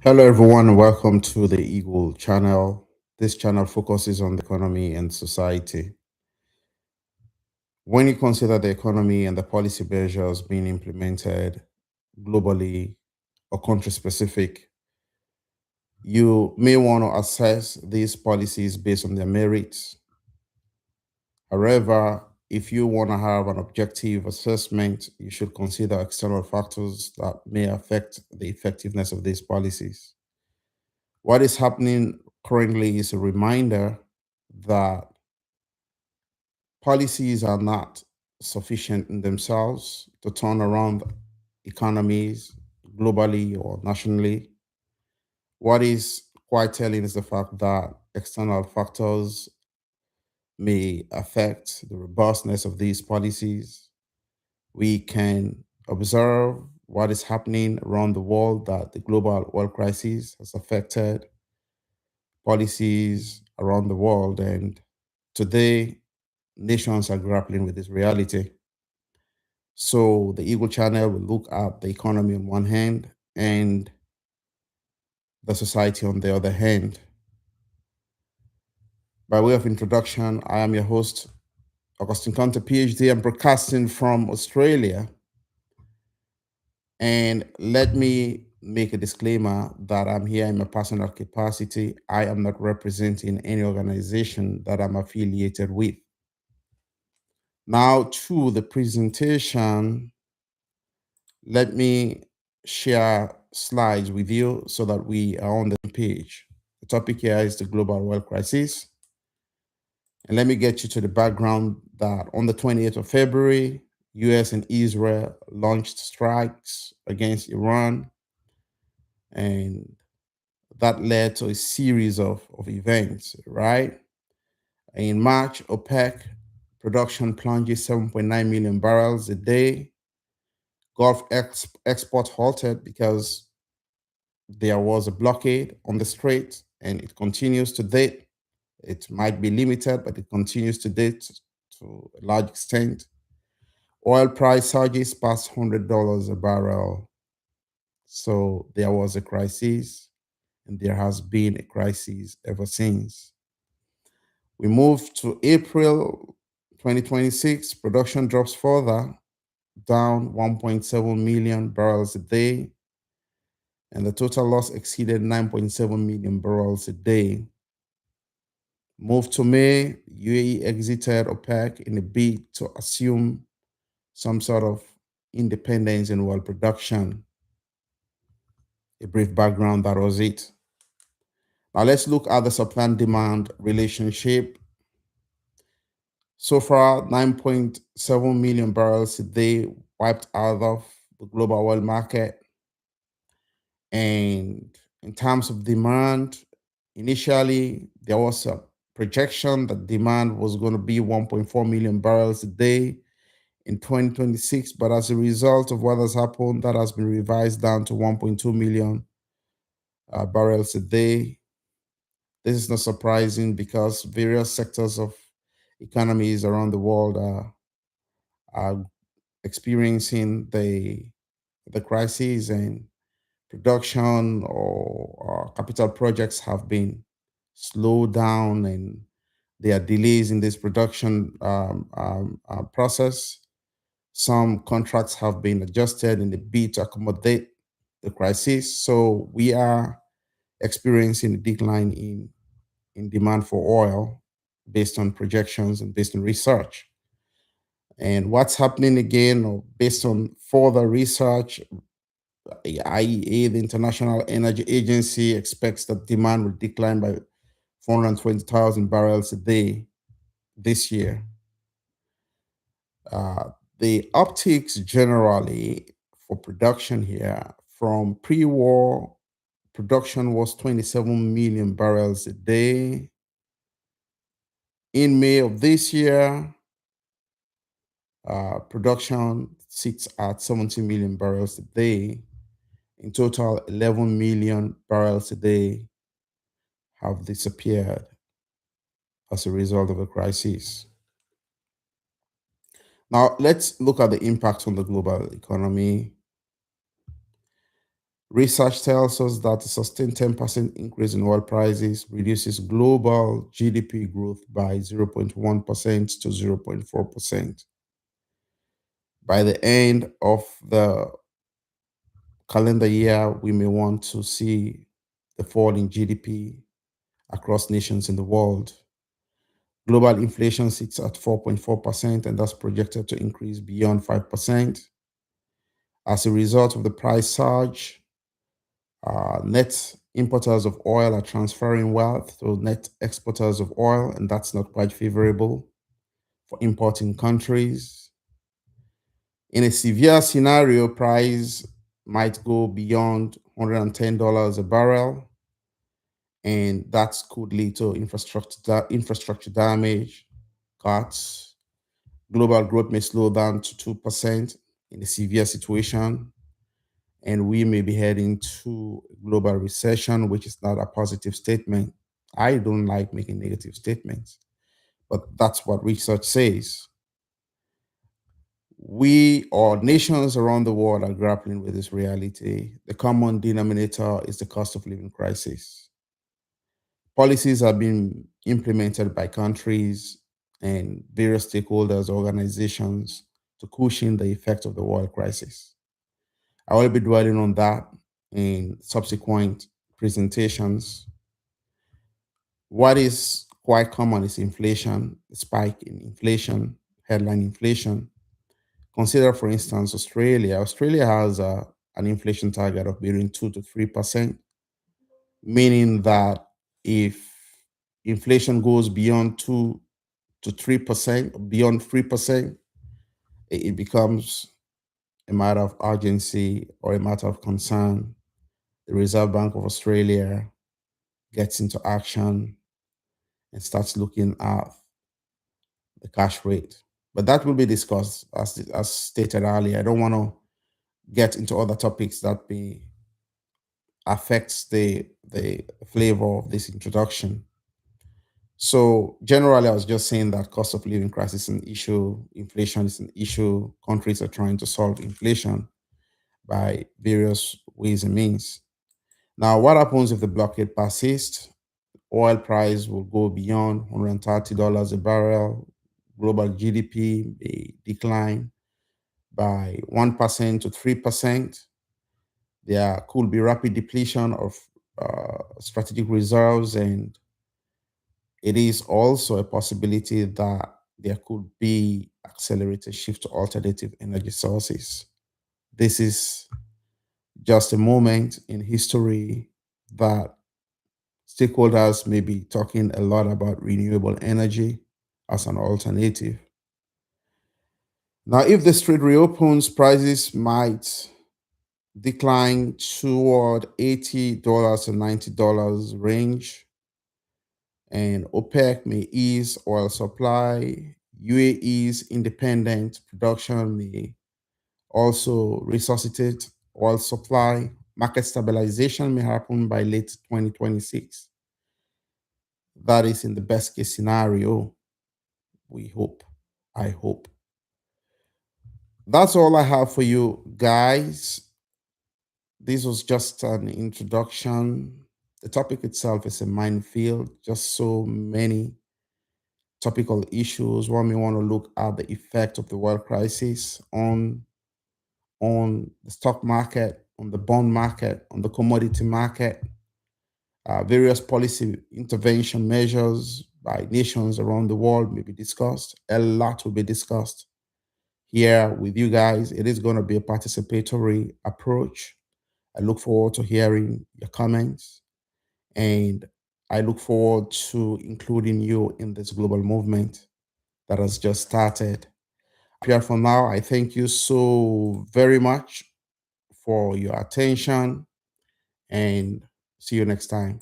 Hello, everyone, and welcome to the Eagle channel. This channel focuses on the economy and society. When you consider the economy and the policy measures being implemented globally or country specific, you may want to assess these policies based on their merits. However, if you want to have an objective assessment, you should consider external factors that may affect the effectiveness of these policies. What is happening currently is a reminder that policies are not sufficient in themselves to turn around economies globally or nationally. What is quite telling is the fact that external factors may affect the robustness of these policies. We can observe what is happening around the world, that the global oil crisis has affected policies around the world. And today, nations are grappling with this reality. So the Eagle Channel will look at the economy on one hand and the society on the other hand. By way of introduction, I am your host, Augustine Conte, PhD. I'm broadcasting from Australia. And let me make a disclaimer that I'm here in my personal capacity. I am not representing any organization that I'm affiliated with. Now, to the presentation, let me share slides with you so that we are on the page. The topic here is the global oil crisis. And let me get you to the background that on the 28th of February, US and Israel launched strikes against Iran. And that led to a series of events, right? In March, OPEC production plunges 7.9 million barrels a day. Gulf export halted because there was a blockade on the strait, and it continues to date. It might be limited, but it continues to date to a large extent. Oil price surges past $100 a barrel. So there was a crisis, and there has been a crisis ever since. We move to April 2026, production drops further, down 1.7 million barrels a day, and the total loss exceeded 9.7 million barrels a day. Move to May, UAE exited OPEC in a bid to assume some sort of independence in oil production. A brief background, that was it. Now let's look at the supply and demand relationship. So far, 9.7 million barrels a day wiped out of the global oil market. And in terms of demand, initially there was a projection that demand was going to be 1.4 million barrels a day in 2026. But as a result of what has happened, that has been revised down to 1.2 million barrels a day. This is not surprising because various sectors of economies around the world are experiencing the crisis, and production or capital projects have been slowed down, and there are delays in this production process. Some contracts have been adjusted in the bid to accommodate the crisis. So we are experiencing a decline in demand for oil based on projections and based on research. And what's happening again, or based on further research, IEA, the International Energy Agency, expects that demand will decline by 420,000 barrels a day this year. Uh, the optics generally for production here, from pre war, production was 27 million barrels a day. In May of this year, production sits at 70 million barrels a day. In total, 11 million barrels a day have disappeared as a result of the crisis. Now, let's look at the impact on the global economy. Research tells us that a sustained 10% increase in oil prices reduces global GDP growth by 0.1% to 0.4%. By the end of the calendar year, we may want to see the fall in GDP across nations in the world. Global inflation sits at 4.4%, and that's projected to increase beyond 5%. As a result of the price surge, net importers of oil are transferring wealth to net exporters of oil, and that's not quite favorable for importing countries. In a severe scenario, price might go beyond $110 a barrel, and that could lead to infrastructure damage, cuts. Global growth may slow down to 2% in a severe situation, and we may be heading to a global recession, which is not a positive statement. I don't like making negative statements, but that's what research says. We or nations around the world are grappling with this reality. The common denominator is the cost of living crisis. Policies are being implemented by countries and various stakeholders, organizations to cushion the effect of the oil crisis. I will be dwelling on that in subsequent presentations. What is quite common is inflation, the spike in inflation, headline inflation. Consider, for instance, Australia. Australia has an inflation target of between 2 to 3%, meaning that if inflation goes beyond 2 to 3%, beyond 3%, it becomes a matter of urgency or a matter of concern. The Reserve Bank of Australia gets into action and starts looking at the cash rate. But that will be discussed as stated earlier. I don't want to get into other topics that may affect the flavor of this introduction. So generally, I was just saying that cost of living crisis is an issue, inflation is an issue. Countries are trying to solve inflation by various ways and means. Now, what happens if the blockade persists? Oil price will go beyond $130 a barrel. Global GDP may decline by 1% to 3%. There could be rapid depletion of strategic reserves, and it is also a possibility that there could be accelerated shift to alternative energy sources. This is just a moment in history that stakeholders may be talking a lot about renewable energy as an alternative. Now, if the strait reopens, prices might decline toward $80 to $90 range, and OPEC may ease oil supply. UAE's independent production may also resuscitate oil supply. Market stabilization may happen by late 2026. That is in the best case scenario. We hope. I hope. That's all I have for you guys. This was just an introduction. The topic itself is a minefield, just so many topical issues. One may want to look at the effect of the world crisis on the stock market, on the bond market, on the commodity market, various policy intervention measures by nations around the world may be discussed. A lot will be discussed here with you guys. It is going to be a participatory approach. I look forward to hearing your comments, and I look forward to including you in this global movement that has just started. Here for now, I thank you so very much for your attention, and see you next time.